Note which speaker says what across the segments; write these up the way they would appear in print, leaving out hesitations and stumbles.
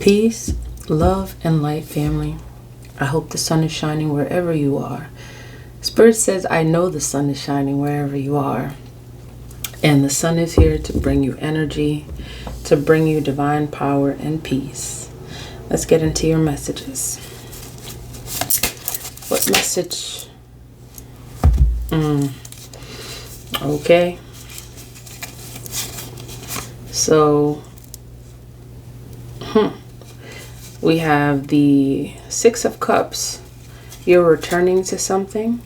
Speaker 1: Peace, love, and light, family. I hope the sun is shining wherever you are. Spirit says, I know the sun is shining wherever you are. And the sun is here to bring you energy, to bring you divine power and peace. Let's get into your messages. What message? Okay. So, we have the Six of Cups. You're returning to something.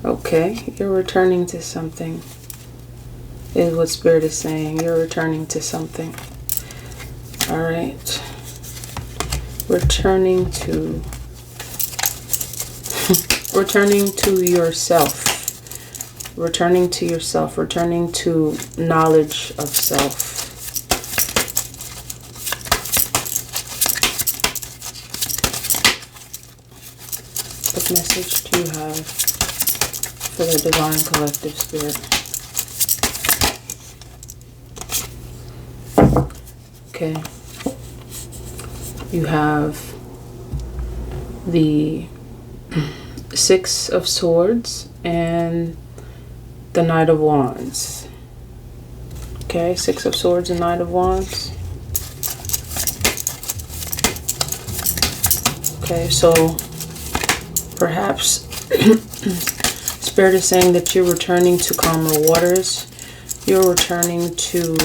Speaker 1: Okay, you're returning to something, is what Spirit is saying. You're returning to something. All right. Returning to yourself. Returning to yourself. Returning to knowledge of self. What message do you have for the Divine Collective Spirit? Okay. You have the Six of Swords and the Knight of Wands. Okay, Six of Swords and Knight of Wands. Okay, so perhaps Spirit is saying that you're returning to calmer waters. You're returning to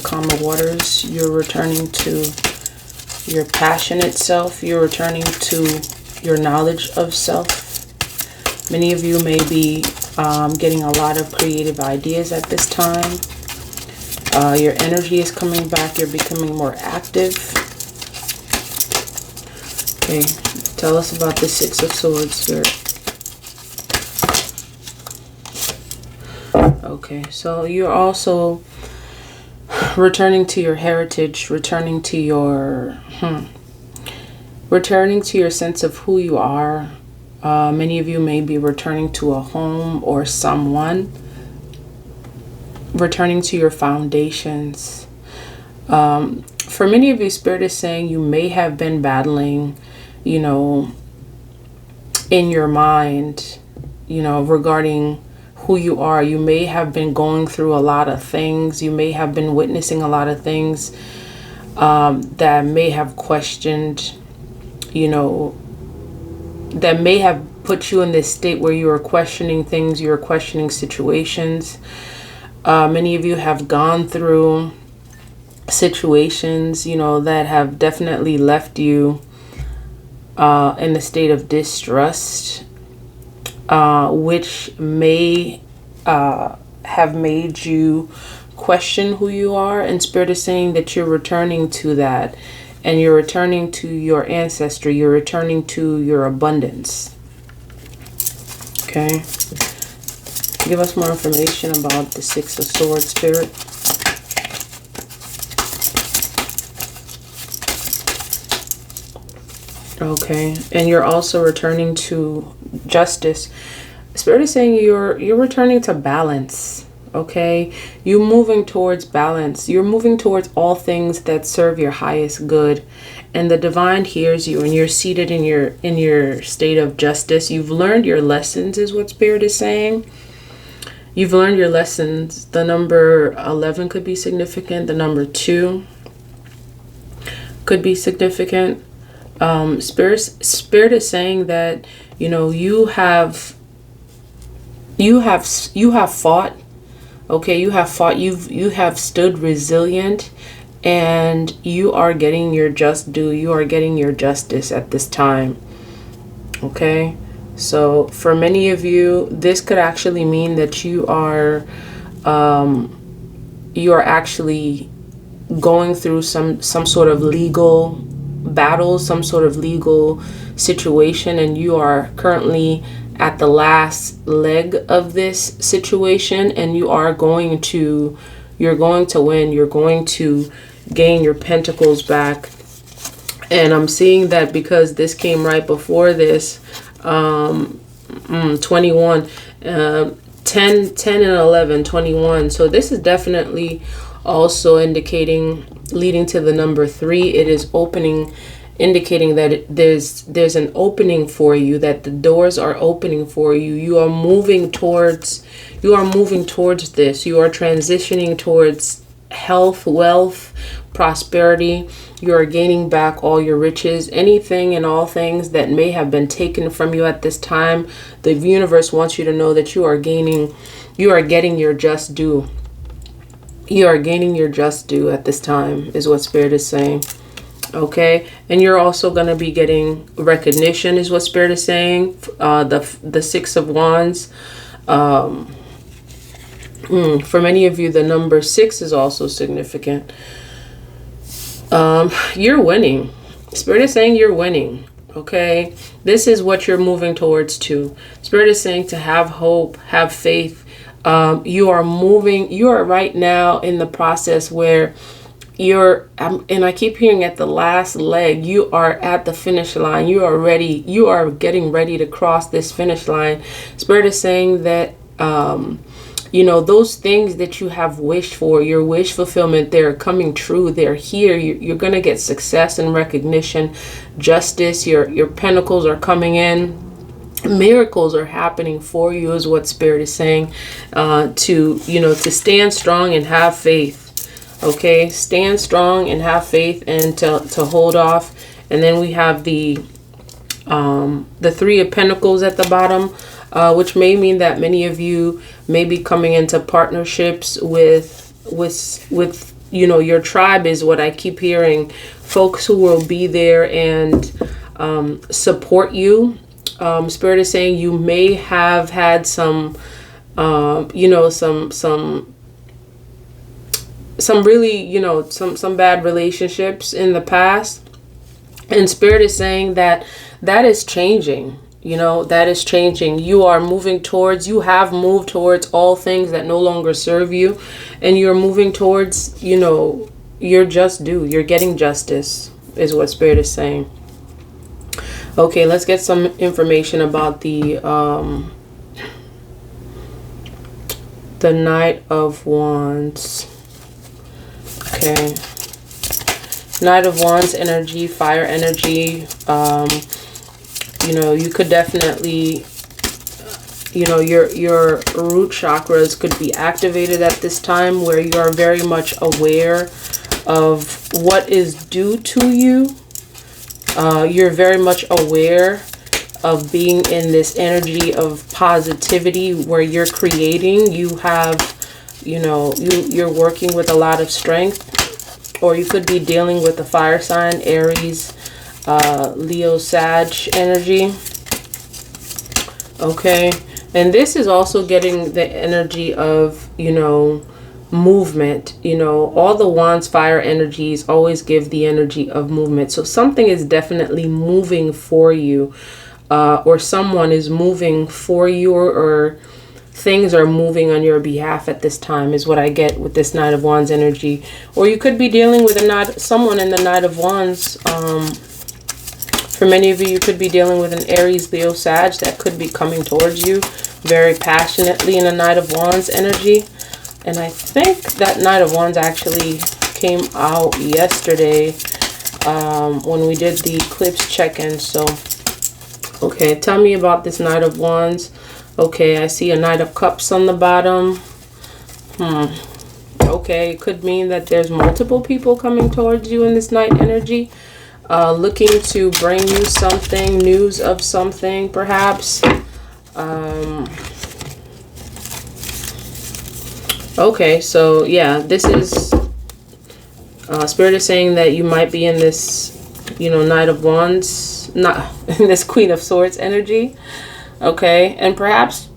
Speaker 1: calmer waters. You're returning to your passionate self. You're returning to your knowledge of self. Many of you may be getting a lot of creative ideas at this time. Your energy is coming back. You're becoming more active. Okay, tell us about the Six of Swords, Spirit. Okay, so you're also returning to your heritage, returning to your sense of who you are. Many of you may be returning to a home or someone, returning to your foundations. For many of you, Spirit is saying you may have been battling, in your mind, regarding who you are. You may have been going through a lot of things. You may have been witnessing a lot of things that may have questioned, that may have put you in this state where you are questioning things, you are questioning situations. Many of you have gone through situations, that have definitely left you in a state of distrust, which may have made you question who you are. And Spirit is saying that you're returning to that, and you're returning to your ancestry. You're returning to your abundance. Okay. Give us more information about the Six of Swords, Spirit. Okay, and you're also returning to justice. Spirit is saying you're returning to balance. Okay, you're moving towards balance. You're moving towards all things that serve your highest good, and the divine hears you, and you're seated in your state of justice. You've learned your lessons, is what Spirit is saying. You've learned your lessons. The number 11 could be significant. The number 2 could be significant. Spirit is saying that you have fought. Okay, you have fought. You have stood resilient, and you are getting your just due. You are getting your justice at this time. Okay, so for many of you, this could actually mean that you are actually going through some sort of legal battle, some sort of legal situation, and you are currently at the last leg of this situation, and you're going to win. You're going to gain your pentacles back. And I'm seeing that because this came right before this 21, 10 and 11, 21. So this is definitely also indicating, leading to the number 3. It is opening, indicating that there's an opening for you, that the doors are opening for you. You are moving towards this. You are transitioning towards health, wealth, prosperity. You are gaining back all your riches, anything and all things that may have been taken from you at this time. The universe wants you to know that you are getting your just due. You are gaining your just due at this time, is what Spirit is saying. Okay, and you're also going to be getting recognition, is what Spirit is saying. The 6 of Wands. For many of you, the number 6 is also significant. You're winning. Spirit is saying you're winning. Okay, this is what you're moving towards too. Spirit is saying to have hope, have faith. You are right now in the process where and I keep hearing at the last leg, you are at the finish line. You are ready. You are getting ready to cross this finish line. Spirit is saying that, those things that you have wished for, your wish fulfillment, they're coming true. They're here. You're going to get success and recognition, justice. Your pentacles are coming in. Miracles are happening for you, is what Spirit is saying. To stand strong and have faith. Okay, stand strong and have faith, and to hold off. And then we have the 3 of Pentacles at the bottom, which may mean that many of you may be coming into partnerships with your tribe, is what I keep hearing. Folks who will be there and support you. Spirit is saying you may have had some really, some bad relationships in the past. And Spirit is saying that is changing. That is changing. You have moved towards all things that no longer serve you. And you're moving towards, your just due. You're getting justice, is what Spirit is saying. Okay, let's get some information about the Knight of Wands. Okay, Knight of Wands energy, fire energy. You could definitely, your root chakras could be activated at this time, where you are very much aware of what is due to you. You're very much aware of being in this energy of positivity where you're creating. You have, you're working with a lot of strength, or you could be dealing with a fire sign, Aries, Leo, Sag energy. Okay, and this is also getting the energy of, movement. All the Wands fire energies always give the energy of movement. So something is definitely moving for you, or someone is moving for you, or things are moving on your behalf at this time, is what I get with this Knight of Wands energy. Or you could be dealing with someone in the Knight of Wands. For many of you, you could be dealing with an Aries, Leo, Sag that could be coming towards you very passionately in a Knight of Wands energy. And I think that Knight of Wands actually came out yesterday when we did the eclipse check-in. So, okay, tell me about this Knight of Wands. Okay, I see a Knight of Cups on the bottom. Okay, it could mean that there's multiple people coming towards you in this Knight energy. Looking to bring you something, news of something, perhaps. Okay, so yeah, this is Spirit is saying that you might be in this, Knight of Wands, not in this Queen of Swords energy. Okay, and perhaps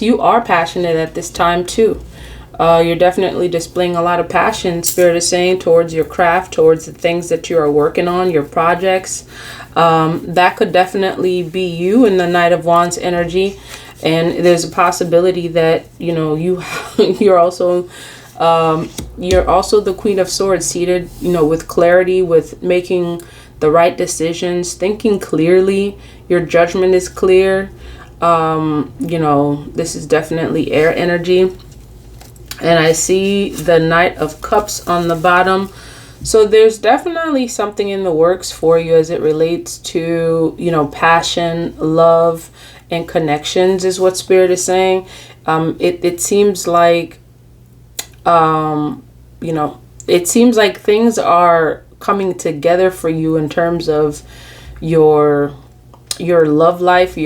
Speaker 1: you are passionate at this time too. You're definitely displaying a lot of passion, Spirit is saying, towards your craft, towards the things that you are working on, your projects. That could definitely be you in the Knight of Wands energy. And there's a possibility that, you're also the Queen of Swords, seated, with clarity, with making the right decisions, thinking clearly. Your judgment is clear. You know, this is definitely air energy. And I see the Knight of Cups on the bottom. So there's definitely something in the works for you as it relates to, you know, passion, love, and connections is what Spirit is saying. It seems like, you know, it seems like things are coming together for you in terms of your love life,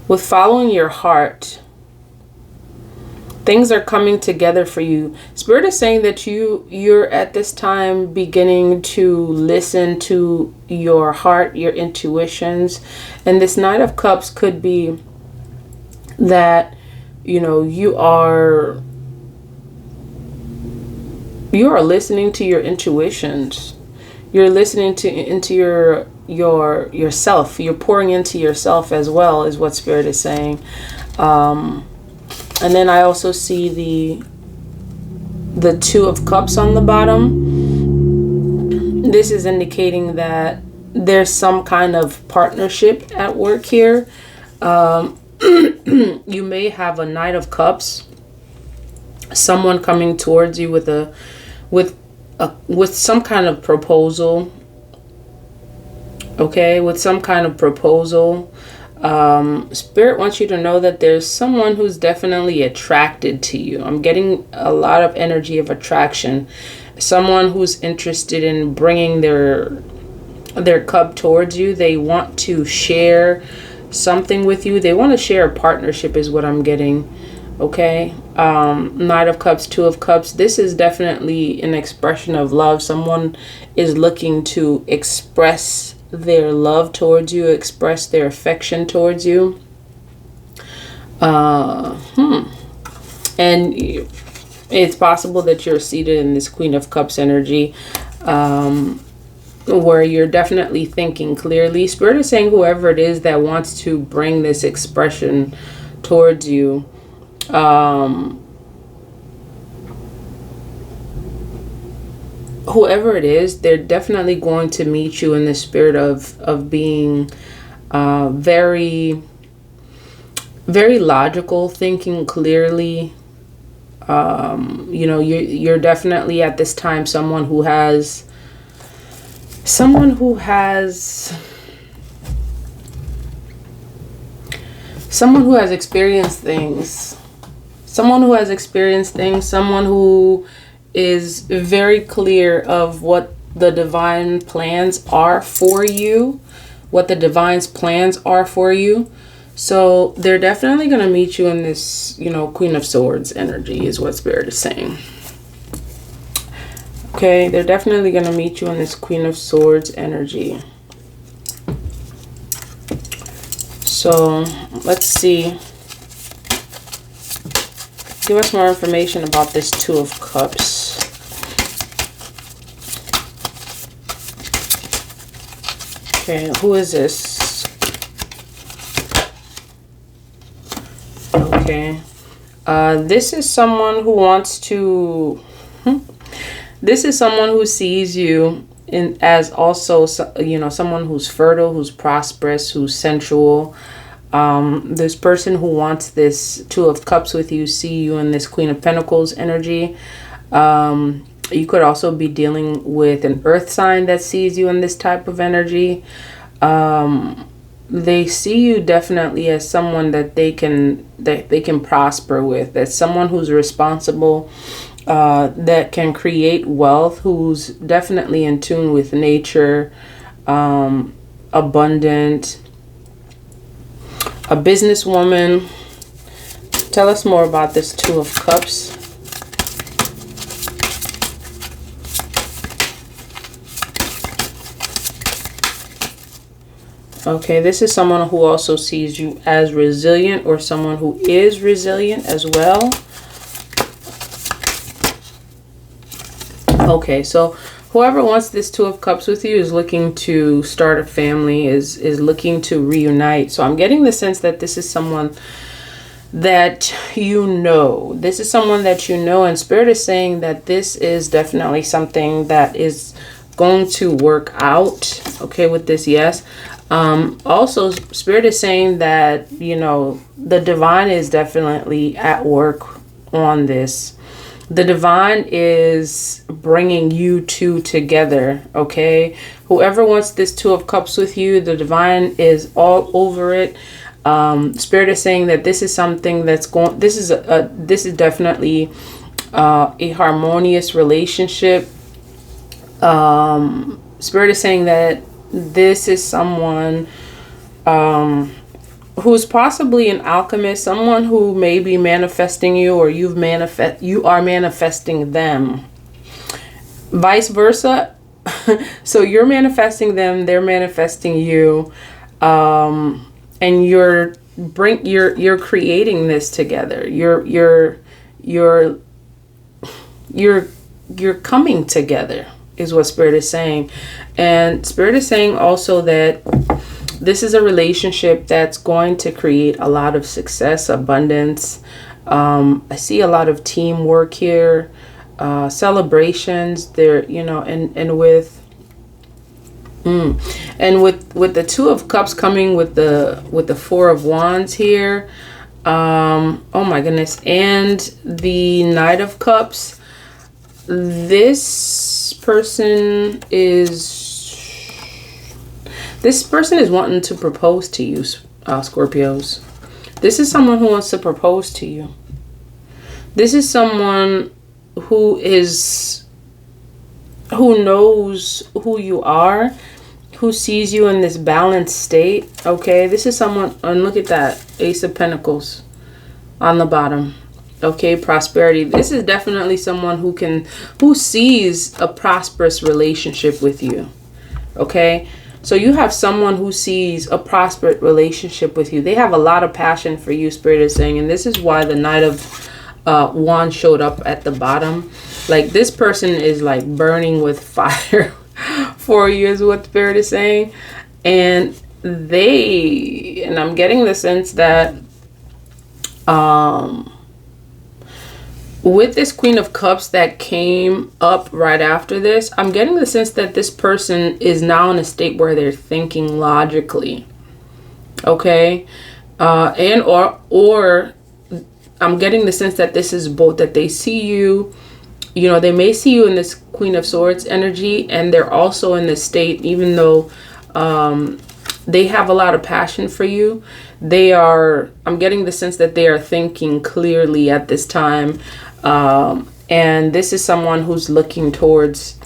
Speaker 1: with following your heart. Things are coming together for you. Spirit is saying that you're at this time beginning to listen to your heart, your intuitions. And this Knight of Cups could be that, you know, you are listening to your intuitions. You're listening into yourself. You're pouring into yourself as well, is what Spirit is saying. And then I also see the Two of Cups on the bottom. This is indicating that there's some kind of partnership at work here. You may have a Knight of Cups, someone coming towards you with some kind of proposal. Okay, with some kind of proposal. Spirit wants you to know that there's someone who's definitely attracted to you. I'm getting a lot of energy of attraction. Someone who's interested in bringing their cup towards you. They want to share something with you. They want to share a partnership is what I'm getting. Okay. Knight of Cups, Two of Cups. This is definitely an expression of love. Someone is looking to express their love towards you, express their affection towards you. And it's possible that you're seated in this Queen of Cups energy, where you're definitely thinking clearly. Spirit is saying whoever it is that wants to bring this expression towards you, whoever it is, they're definitely going to meet you in the spirit of being very, very logical, thinking clearly. You know, you're definitely at this time someone who has experienced things. Someone who is very clear of what the divine plans are for you. So they're definitely going to meet you in this, you know, Queen of Swords energy is what Spirit is saying. Okay, they're definitely going to meet you in this Queen of Swords energy. So let's see. Give us more information about this Two of Cups. Okay, who is this? Okay. This is someone who wants to... This is someone who sees you as also, you know, someone who's fertile, who's prosperous, who's sensual. This person who wants this Two of Cups with you, see you in this Queen of Pentacles energy. You could also be dealing with an earth sign that sees you in this type of energy. They see you definitely as someone that they can prosper with, as someone who's responsible, that can create wealth, who's definitely in tune with nature, abundant. A businesswoman. Tell us more about this Two of Cups. Okay, this is someone who also sees you as resilient, or someone who is resilient as well. Okay, so whoever wants this Two of Cups with you is looking to start a family, is looking to reunite. So I'm getting the sense that this is someone that you know. This is someone that you know, and Spirit is saying that this is definitely something that is going to work out, okay, with this yes. Also, Spirit is saying that, you know, the divine is definitely at work on this. The divine is bringing you two together, okay? Whoever wants this Two of Cups with you, the divine is all over it. Spirit is saying that this is something that's going, this is definitely a harmonious relationship. Spirit is saying that this is someone who's possibly an alchemist, someone who may be manifesting you, or you are manifesting them. Vice versa. So you're manifesting them, they're manifesting you, and you're creating this together. You're coming together is what Spirit is saying. And Spirit is saying also that this is a relationship that's going to create a lot of success, abundance. I see a lot of teamwork here, celebrations there, you know, and with the Two of Cups coming with the Four of Wands here. Oh my goodness. And the Knight of Cups. This person is wanting to propose to you, Scorpios. This is someone who wants to propose to you. This is someone who knows who you are, who sees you in this balanced state. Okay, this is someone, and look at that, Ace of Pentacles on the bottom. Okay, prosperity. This is definitely someone who sees a prosperous relationship with you. Okay, so you have someone who sees a prosperous relationship with you. They have a lot of passion for you, Spirit is saying, and this is why the Knight of Wands showed up at the bottom. Like, this person is like burning with fire for you, is what Spirit is saying. And I'm getting the sense that with this Queen of Cups that came up right after this, I'm getting the sense that this person is now in a state where they're thinking logically. Okay? Or I'm getting the sense that this is both, that they see you, you know, they may see you in this Queen of Swords energy, and they're also in this state, even though they have a lot of passion for you. I'm getting the sense that they are thinking clearly at this time. And this is someone who's looking towards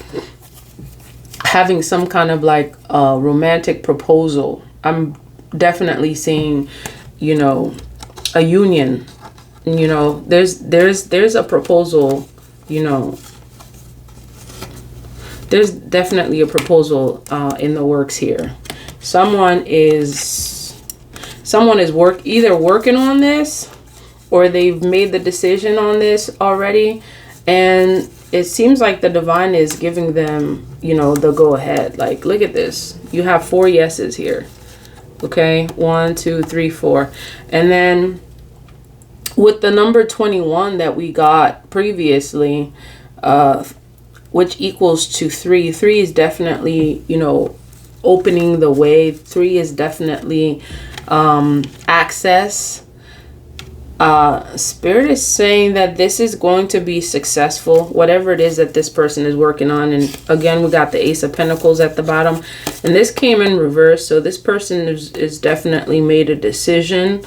Speaker 1: having some kind of like romantic proposal. I'm definitely seeing, you know, a union. You know, there's a proposal, you know. There's definitely a proposal in the works here. Someone is either working on this, or they've made the decision on this already, and it seems like the divine is giving them, you know, the go ahead. Like, look at this. You have 4 yeses here. Okay, 1, 2, 3, 4. And then with the number 21 that we got previously, which equals to 3. 3 is definitely, you know, opening the way. 3 is definitely access. Spirit is saying that this is going to be successful, whatever it is that this person is working on. And again, we got the Ace of Pentacles at the bottom, and this came in reverse. So this person is definitely made a decision.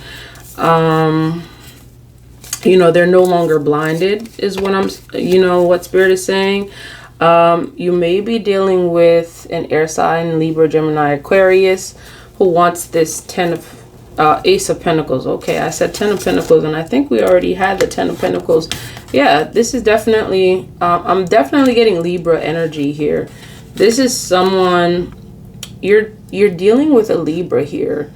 Speaker 1: You know, they're no longer blinded, is what what Spirit is saying. You may be dealing with an air sign, Libra, Gemini, Aquarius, who wants this Ace of Pentacles. Okay, I said 10 of Pentacles, and I think we already had the 10 of Pentacles. Yeah, this is definitely, I'm definitely getting Libra energy here. This is someone, you're dealing with a Libra here,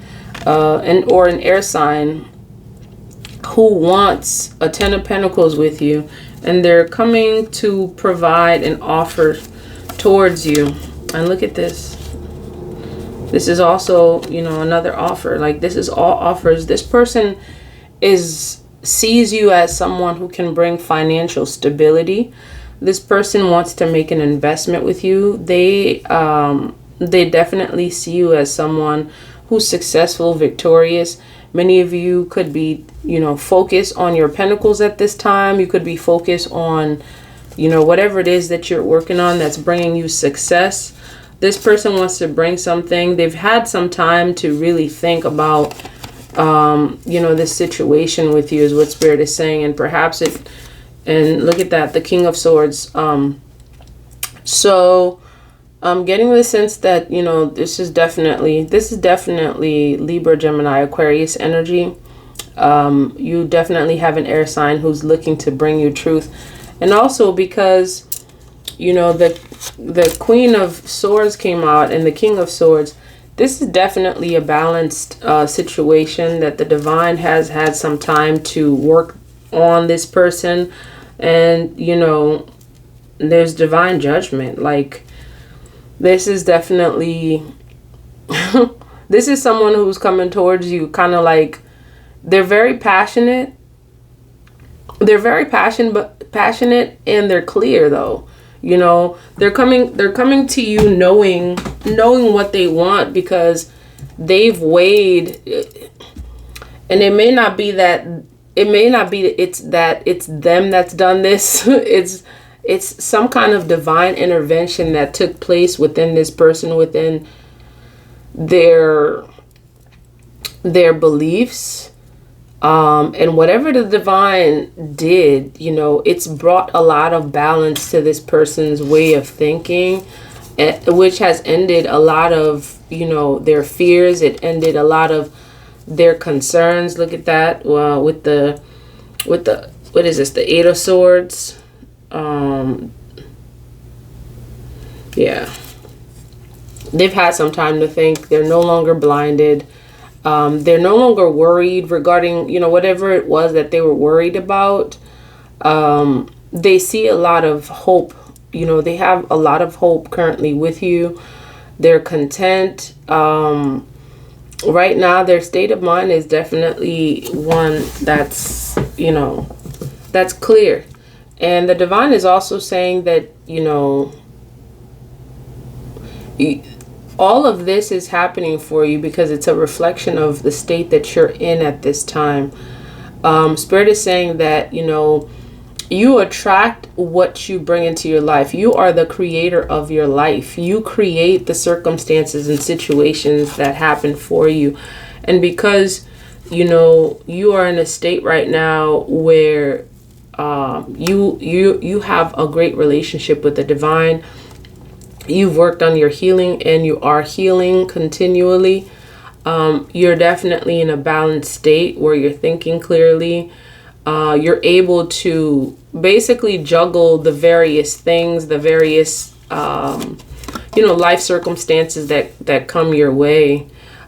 Speaker 1: or an air sign who wants a 10 of Pentacles with you, and they're coming to provide an offer towards you. And look at this. This is also, you know, another offer. Like, this is all offers. This person sees you as someone who can bring financial stability. This person wants to make an investment with you. They definitely see you as someone who's successful, victorious. Many of you could be, focused on your pentacles at this time. You could be focused on, whatever it is that you're working on that's bringing you success. This person wants to bring something. They've had some time to really think about, this situation with you is what Spirit is saying. And perhaps and look at that, the King of Swords. So I'm getting the sense that, this is definitely Libra, Gemini, Aquarius energy. You definitely have an air sign who's looking to bring you truth. And also because, the Queen of Swords came out and the King of Swords, this is definitely a balanced situation that the divine has had some time to work on this person. And, there's divine judgment. Like, this is definitely, this is someone who's coming towards you kind of like, they're very passionate. They're very passionate and they're clear though. They're coming to you knowing what they want because they've weighed, and it may not be it's them that's done this. It's some kind of divine intervention that took place within this person, within their beliefs. And whatever the divine did, it's brought a lot of balance to this person's way of thinking, which has ended a lot of, their fears. It ended a lot of their concerns. Look at that. Well, with the, what is this? The Eight of Swords. Yeah. They've had some time to think. They're no longer blinded. They're no longer worried regarding, whatever it was that they were worried about. They see a lot of hope. They have a lot of hope currently with you. They're content. Right now, their state of mind is definitely one that's, that's clear. And the divine is also saying that, all of this is happening for you because it's a reflection of the state that you're in at this time. Spirit is saying that, you attract what you bring into your life. You are the creator of your life. You create the circumstances and situations that happen for you. And because, you are in a state right now where you have a great relationship with the divine. You've worked on your healing and you are healing continually. You're definitely in a balanced state where you're thinking clearly. You're able to basically juggle the various things, the various, life circumstances that come your way.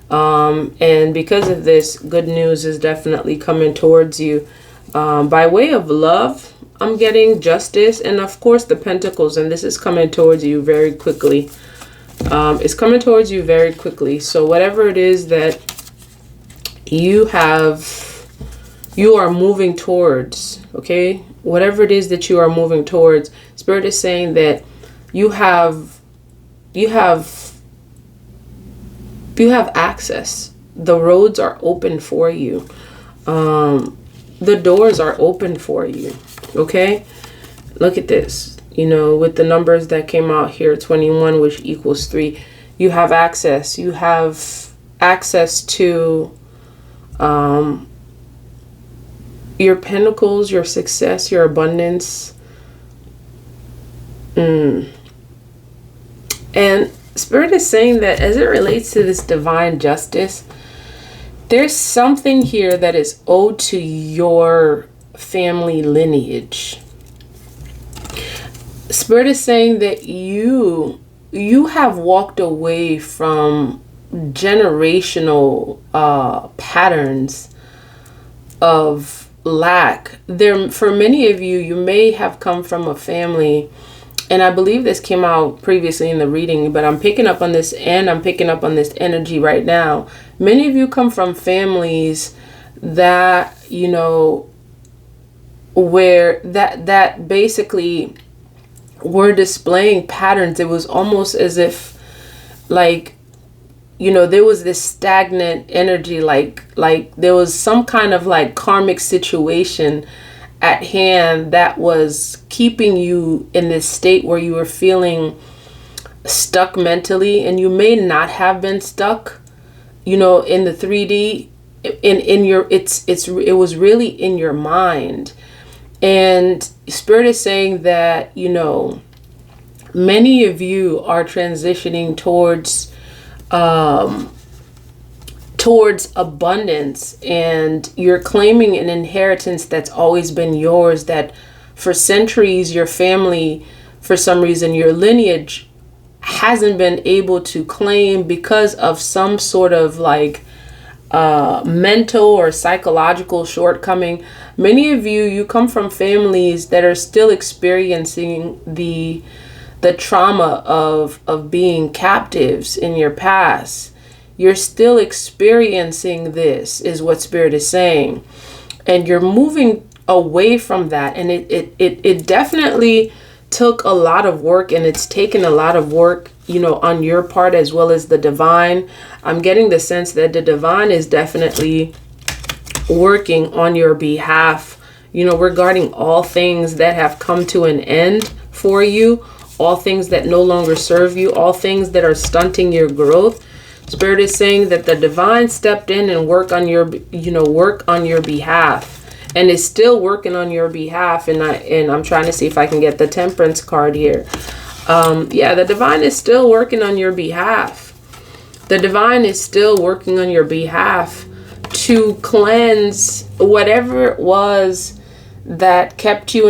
Speaker 1: And because of this, good news is definitely coming towards you. By way of love, I'm getting justice and of course the Pentacles, and this is coming towards you very quickly. It's coming towards you very quickly. So whatever it is that you are moving towards, okay? Whatever it is that you are moving towards, Spirit is saying that you have access. The roads are open for you. The doors are open for you. Okay, look at this, with the numbers that came out here, 21, which equals 3, you have access. You have access to your pentacles, your success, your abundance. And Spirit is saying that as it relates to this divine justice, there's something here that is owed to your family lineage. Spirit is saying that you have walked away from generational patterns of lack. For many of you, you may have come from a family, and I believe this came out previously in the reading, but I'm picking up on this and I'm picking up on this energy right now. Many of you come from families that, where that basically were displaying patterns. It was almost as if, like, there was this stagnant energy, like there was some kind of like karmic situation at hand that was keeping you in this state where you were feeling stuck mentally, and you may not have been stuck, in the 3D, in your, it was really in your mind. And Spirit is saying that, many of you are transitioning towards abundance, and you're claiming an inheritance that's always been yours, that for centuries your family, for some reason, your lineage hasn't been able to claim because of some sort of like mental or psychological shortcoming. Many of you come from families that are still experiencing the trauma of being captives in your past. You're still experiencing this, is what Spirit is saying. And you're moving away from that. And it definitely took a lot of work, and it's taken a lot of work, on your part, as well as the divine. I'm getting the sense that the divine is definitely working on your behalf, regarding all things that have come to an end for you, all things that no longer serve you, all things that are stunting your growth. Spirit is saying that the divine stepped in and work on your behalf, and is still working on your behalf. And I'm trying to see if I can get the Temperance card here. The divine is still working on your behalf. The divine is still working on your behalf to cleanse whatever it was that kept you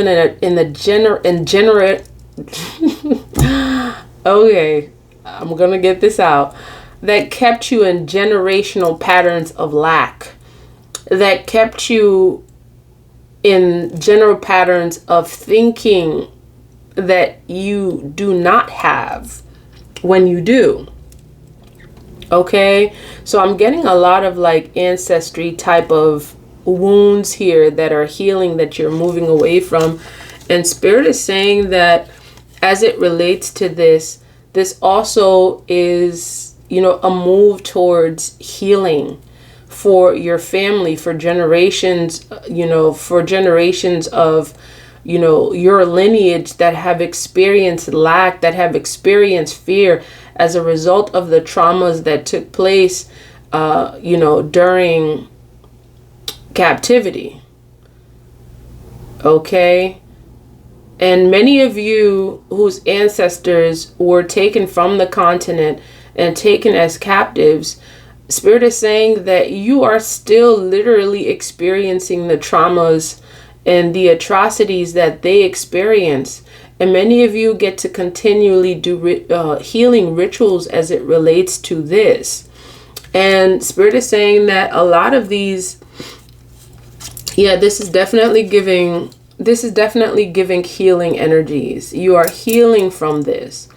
Speaker 1: okay, I'm gonna get this out. That kept you in generational patterns of lack. That kept you in general patterns of thinking that you do not have when you do. Okay, so I'm getting a lot of like ancestry type of wounds here that are healing, that you're moving away from. And Spirit is saying that as it relates to this also is, a move towards healing for your family, for generations, for generations of, your lineage that have experienced lack, that have experienced fear as a result of the traumas that took place, during captivity. Okay. And many of you whose ancestors were taken from the continent and taken as captives, Spirit is saying that you are still literally experiencing the traumas and the atrocities that they experience. And many of you get to continually do healing rituals as it relates to this. And Spirit is saying that a lot of these, this is definitely giving healing energies. You are healing from this.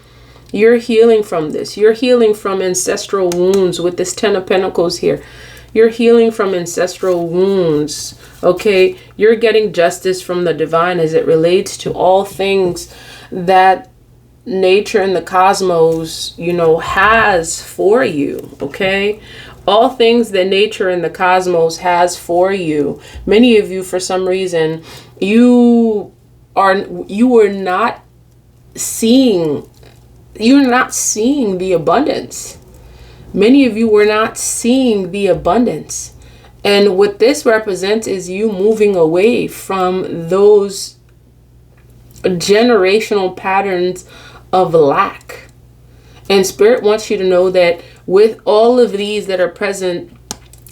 Speaker 1: You're healing from this. You're healing from ancestral wounds with this 10 of Pentacles here. You're healing from ancestral wounds. Okay. You're getting justice from the divine as it relates to all things that nature and the cosmos, has for you. Okay. All things that nature and the cosmos has for you. Many of you, for some reason, you were not seeing the abundance. Many of you were not seeing the abundance. And what this represents is you moving away from those generational patterns of lack. And Spirit wants you to know that with all of these that are present,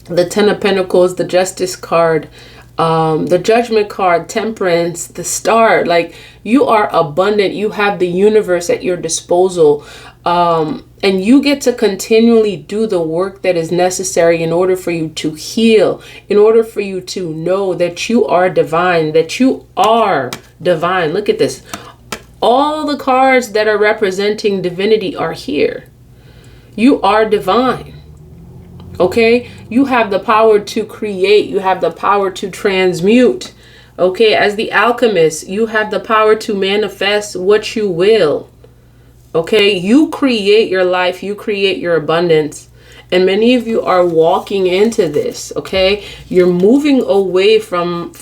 Speaker 1: the 10 of Pentacles, the Justice card, the Judgment card, Temperance, the Star, like you are abundant. You have the universe at your disposal. And you get to continually do the work that is necessary in order for you to heal, in order for you to know that you are divine, Look at this. All the cards that are representing divinity are here. You are divine. Okay? You have the power to create. You have the power to transmute. Okay, as the alchemist, you have the power to manifest what you will. Okay, you create your life, you create your abundance. And many of you are walking into this, okay? You're moving away from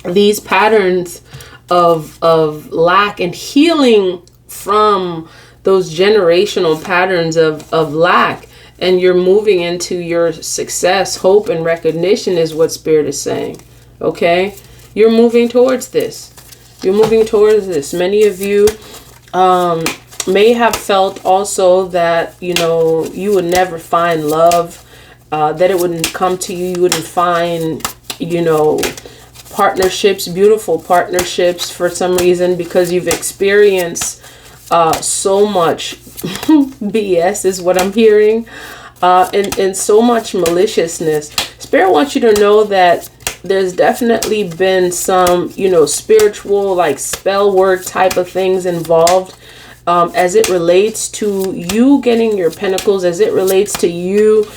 Speaker 1: these patterns of lack and healing from those generational patterns of lack. And you're moving into your success, hope, and recognition is what Spirit is saying, okay? You're moving towards this. You're moving towards this. Many of you may have felt also that, you know, you would never find love, that it wouldn't come to you. You wouldn't find, you know, partnerships, beautiful partnerships for some reason, because you've experienced so much BS is what I'm hearing, and so much maliciousness. Spirit wants you to know that there's definitely been some, you know, spiritual, like spell work type of things involved, as it relates to you getting your pentacles, as it relates to you,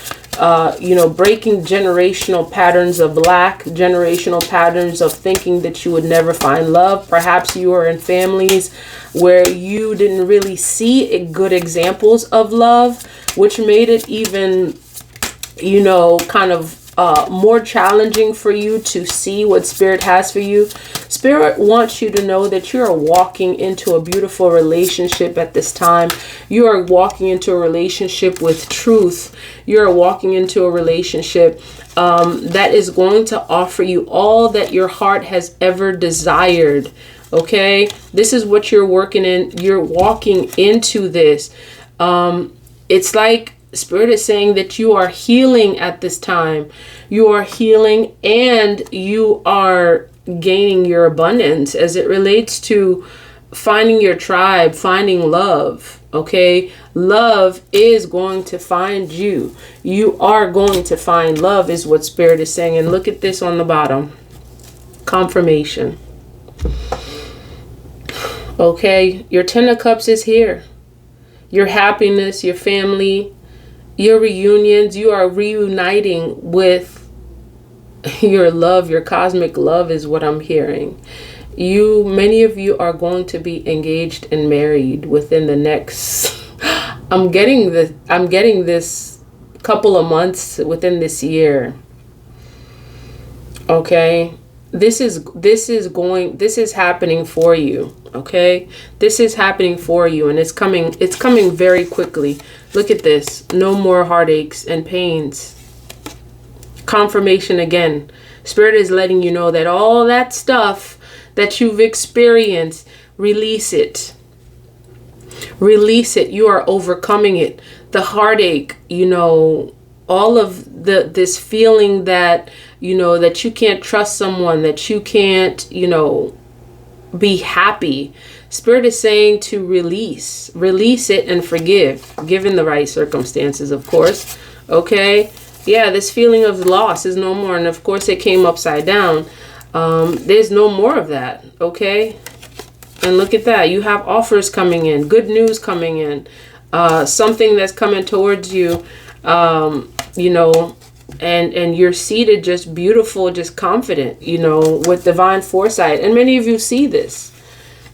Speaker 1: you know, breaking generational patterns of lack, generational patterns of thinking that you would never find love. Perhaps you are in families where you didn't really see good examples of love, which made it even, you know, kind of more challenging for you to see what Spirit has for you. Spirit wants you to know that you are walking into a beautiful relationship at this time. You are walking into a relationship with truth. You are walking into a relationship that is going to offer you all that your heart has ever desired. Okay, this is what you're working in. You're walking into this. It's like Spirit is saying that you are healing at this time. You are healing and you are gaining your abundance as it relates to finding your tribe, finding love. Okay, love is going to find you. You are going to find love is what Spirit is saying. And look at this on the bottom. Confirmation. Okay, your 10 of Cups is here. Your happiness, your family, your reunions, you are reuniting with your love, your cosmic love is what I'm hearing. Many of you are going to be engaged and married within the next, I'm getting this couple of months within this year. Okay. This is happening for you. Okay. This is happening for you, and it's coming very quickly. Look at this. No more heartaches and pains. Confirmation again. Spirit is letting you know that all that stuff that you've experienced, release it. Release it. You are overcoming it. The heartache, you know, all of this feeling that, you know, that you can't trust someone, that you can't, you know, be happy. Spirit is saying to release it and forgive, given the right circumstances, of course. Okay. Yeah. This feeling of loss is no more. And of course it came upside down. There's no more of that. Okay. And look at that. You have offers coming in, good news coming in, something that's coming towards you, you know, and you're seated just beautiful, just confident, you know, with divine foresight. And many of you see this.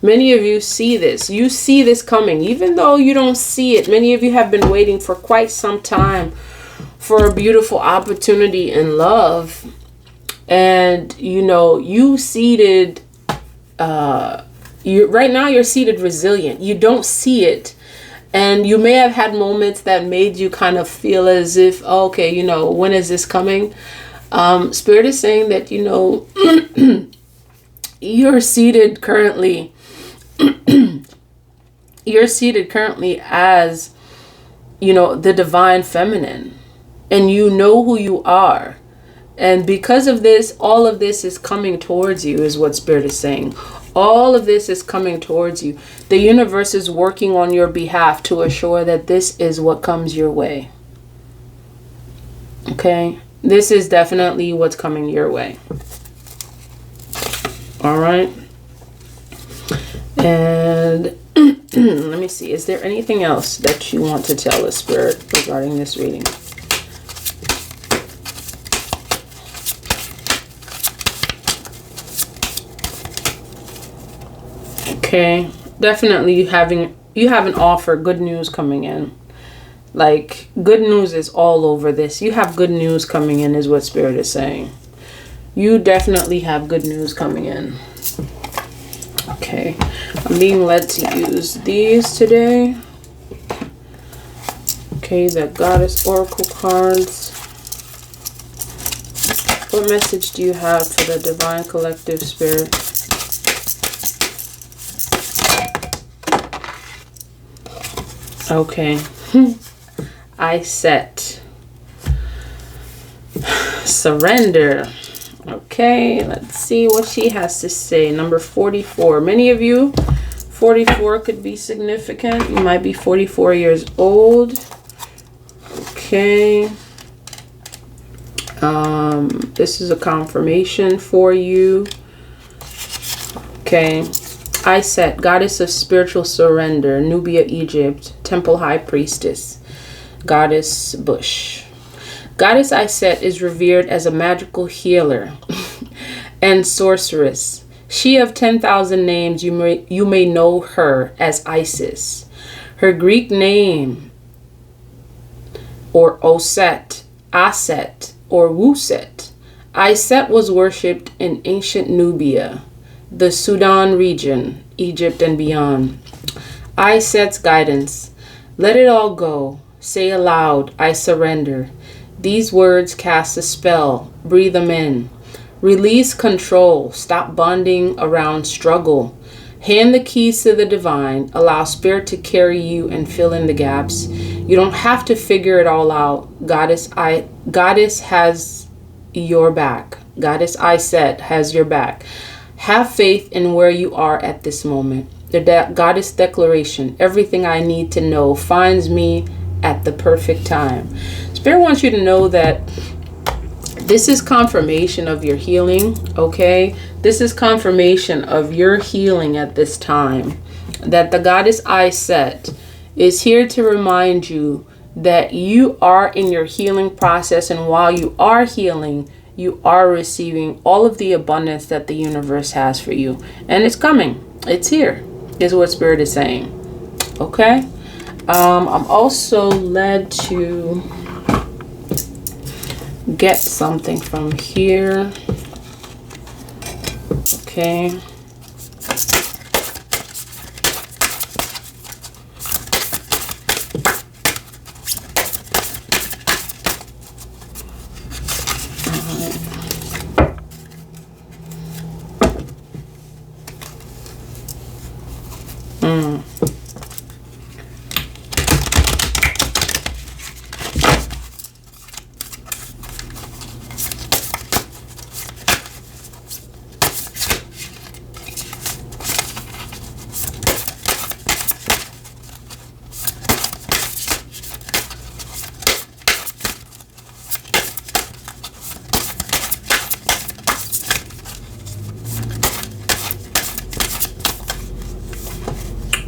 Speaker 1: Many of you see this. You see this coming, even though you don't see it. Many of you have been waiting for quite some time for a beautiful opportunity in love. And, you know, you seated, right now you're seated resilient. You don't see it. And you may have had moments that made you kind of feel as if, oh, okay, you know, when is this coming? Spirit is saying that, you know, you're seated currently. You're seated currently as, you know, the divine feminine. And you know who you are. And because of this, all of this is coming towards you is what Spirit is saying. All of this is coming towards you. The universe is working on your behalf to assure that this is what comes your way. Okay? This is definitely what's coming your way. All right? And let me see. Is there anything else that you want to tell us, Spirit, regarding this reading? Okay. Definitely you have an offer, good news coming in. Like, good news is all over this. You have good news coming in is what Spirit is saying. You definitely have good news coming in. Okay. I'm being led to use these today. Okay, the Goddess Oracle cards. What message do you have for the Divine Collective Spirit? Okay. I set. Surrender. Okay, let's see what she has to say. Number 44. Many of you, 44 could be significant. You might be 44 years old. Okay. This is a confirmation for you. Okay. I set, Goddess of Spiritual Surrender, Nubia, Egypt, Temple High Priestess, Goddess Bush. Goddess Iset is revered as a magical healer and sorceress. She of 10,000 names, you may know her as Isis. Her Greek name, or Oset, Aset, or Wuset. Iset was worshipped in ancient Nubia, the Sudan region, Egypt and beyond. Iset's guidance. Let it all go. Say aloud, I surrender. These words cast a spell. Breathe them in. Release control. Stop bonding around struggle. Hand the keys to the divine. Allow spirit to carry you and fill in the gaps. You don't have to figure it all out. Goddess has your back. Goddess Iset has your back. Have faith in where you are at this moment. The Goddess Declaration. Everything I need to know finds me at the perfect time. Spirit wants you to know that this is confirmation of your healing, okay? This is confirmation of your healing at this time. That the Goddess Iset is here to remind you that you are in your healing process, and while you are healing, you are receiving all of the abundance that the universe has for you. And it's coming. It's here, is what Spirit is saying. Okay? I'm also led to get something from here. Okay.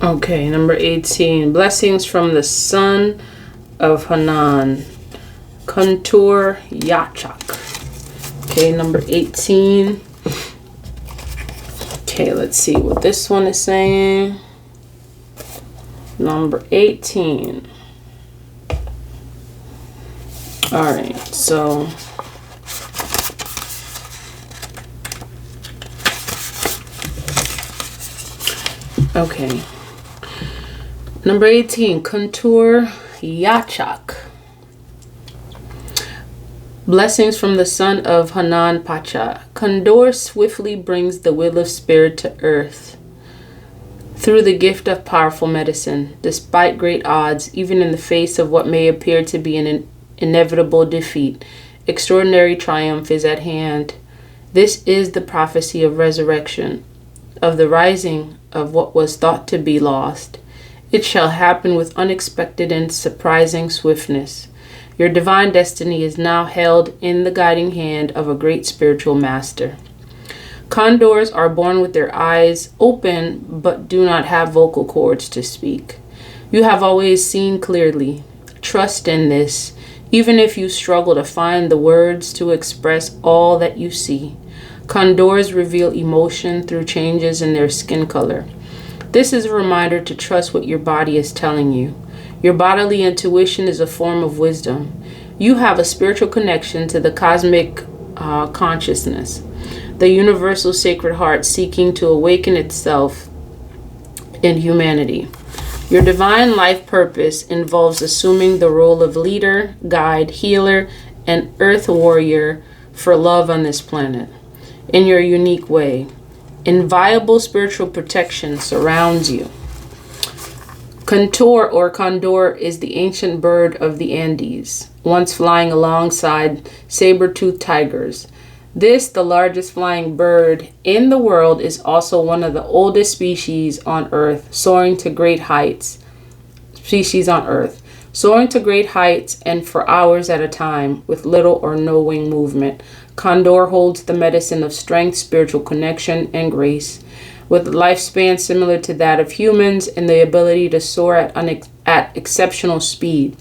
Speaker 1: Okay, number 18. Blessings from the Son of Hanan. Contour Yachak. Okay, number 18. Okay, let's see what this one is saying. Number 18. Alright, so okay. Number 18, Contour Yachak. Blessings from the son of Hanan Pacha. Condor swiftly brings the will of spirit to earth through the gift of powerful medicine. Despite great odds, even in the face of what may appear to be an inevitable defeat, extraordinary triumph is at hand. This is the prophecy of resurrection, of the rising of what was thought to be lost. It shall happen with unexpected and surprising swiftness. Your divine destiny is now held in the guiding hand of a great spiritual master. Condors are born with their eyes open but do not have vocal cords to speak. You have always seen clearly. Trust in this, even if you struggle to find the words to express all that you see. Condors reveal emotion through changes in their skin color. This is a reminder to trust what your body is telling you. Your bodily intuition is a form of wisdom. You have a spiritual connection to the cosmic consciousness, the universal sacred heart seeking to awaken itself in humanity. Your divine life purpose involves assuming the role of leader, guide, healer, and earth warrior for love on this planet. In your unique way, inviolable spiritual protection surrounds you. Contour or condor is the ancient bird of the Andes, once flying alongside saber-toothed tigers. This, the largest flying bird in the world, is also one of the oldest species on Earth, soaring to great heights and for hours at a time with little or no wing movement. Condor holds the medicine of strength, spiritual connection, and grace. With a lifespan similar to that of humans and the ability to soar at exceptional speed,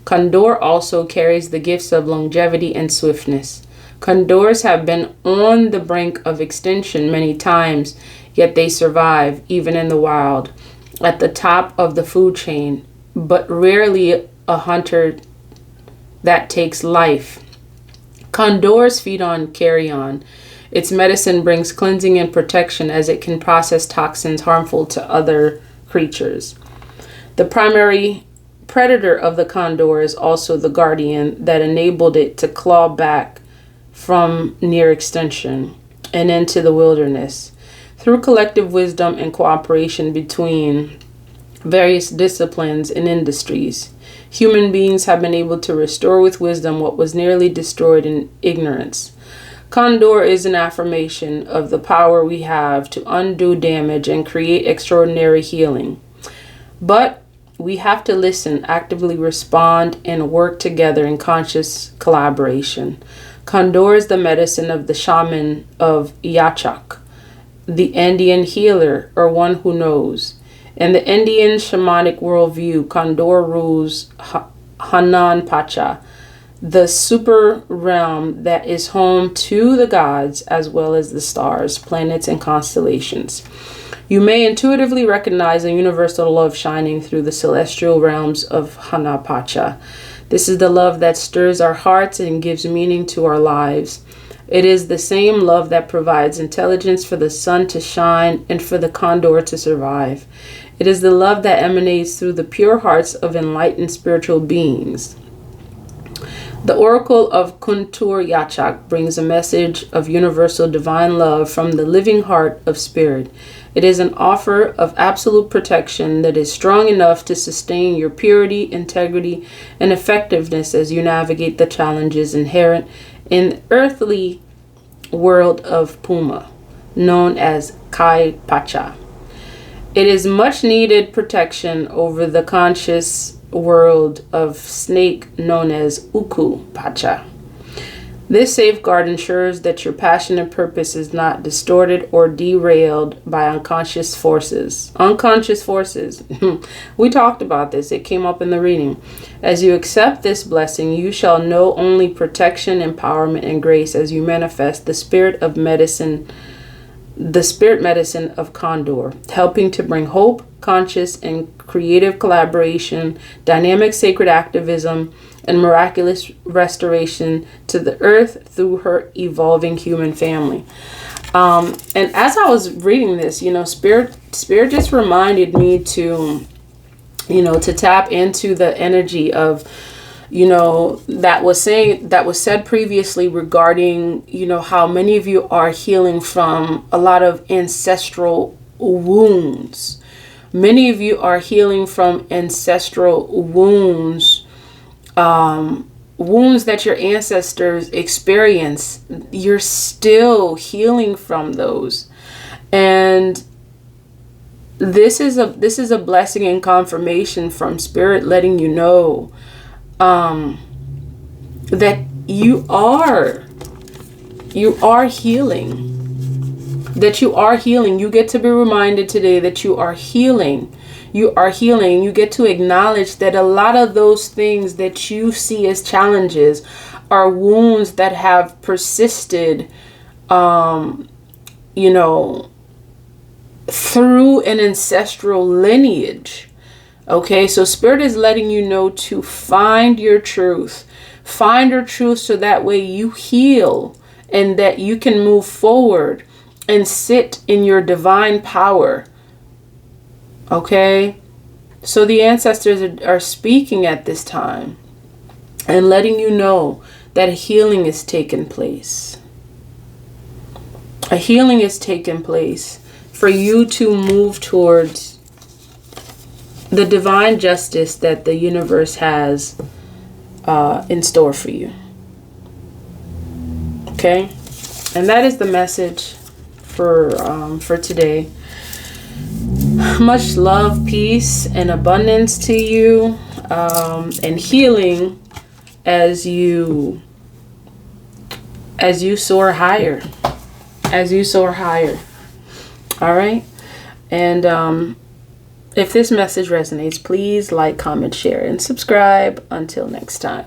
Speaker 1: Condor also carries the gifts of longevity and swiftness. Condors have been on the brink of extinction many times, yet they survive, even in the wild, at the top of the food chain, but rarely a hunter that takes life. Condors feed on carrion. Its medicine brings cleansing and protection as it can process toxins harmful to other creatures. The primary predator of the condor is also the guardian that enabled it to claw back from near extinction and into the wilderness. Through collective wisdom and cooperation between various disciplines and industries, human beings have been able to restore with wisdom what was nearly destroyed in ignorance. Condor is an affirmation of the power we have to undo damage and create extraordinary healing. But we have to listen, actively respond, and work together in conscious collaboration. Condor is the medicine of the shaman of Yachak, the Indian healer, or one who knows. In the Indian shamanic worldview, Condor rules Hanan Pacha, the super realm that is home to the gods as well as the stars, planets, and constellations. You may intuitively recognize a universal love shining through the celestial realms of Hanan Pacha. This is the love that stirs our hearts and gives meaning to our lives. It is the same love that provides intelligence for the sun to shine and for the condor to survive. It is the love that emanates through the pure hearts of enlightened spiritual beings. The Oracle of Kuntur Yachak brings a message of universal divine love from the living heart of spirit. It is an offer of absolute protection that is strong enough to sustain your purity, integrity, and effectiveness as you navigate the challenges inherent in the earthly world of Puma, known as Kai Pacha. It is much needed protection over the conscious world of snake known as Uku Pacha. This safeguard ensures that your passion and purpose is not distorted or derailed by unconscious forces. Unconscious forces. We talked about this. It came up in the reading. As you accept this blessing, you shall know only protection, empowerment, and grace as you manifest the spirit medicine of Condor, helping to bring hope, conscious and creative collaboration, dynamic sacred activism, and miraculous restoration to the earth through her evolving human family. And as I was reading this, spirit just reminded me to tap into the energy of, that was said previously regarding, how many of you are healing from a lot of ancestral wounds. Many of you are healing from ancestral wounds, wounds that your ancestors experienced. You're still healing from those. And this is a blessing and confirmation from Spirit letting you know that you are healing. That you are healing. You get to be reminded today that you are healing. You are healing. You get to acknowledge that a lot of those things that you see as challenges are wounds that have persisted, through an ancestral lineage. Okay, so Spirit is letting you know to find your truth. Find your truth so that way you heal and that you can move forward and sit in your divine power. Okay, so the ancestors are speaking at this time and letting you know that a healing is taking place. A healing is taking place for you to move towards the divine justice that the universe has in store for you. Okay, and that is the message for today. Much love, peace, and abundance to you, and healing as you soar higher. As you soar higher. All right, and if this message resonates, please like, comment, share, and subscribe. Until next time.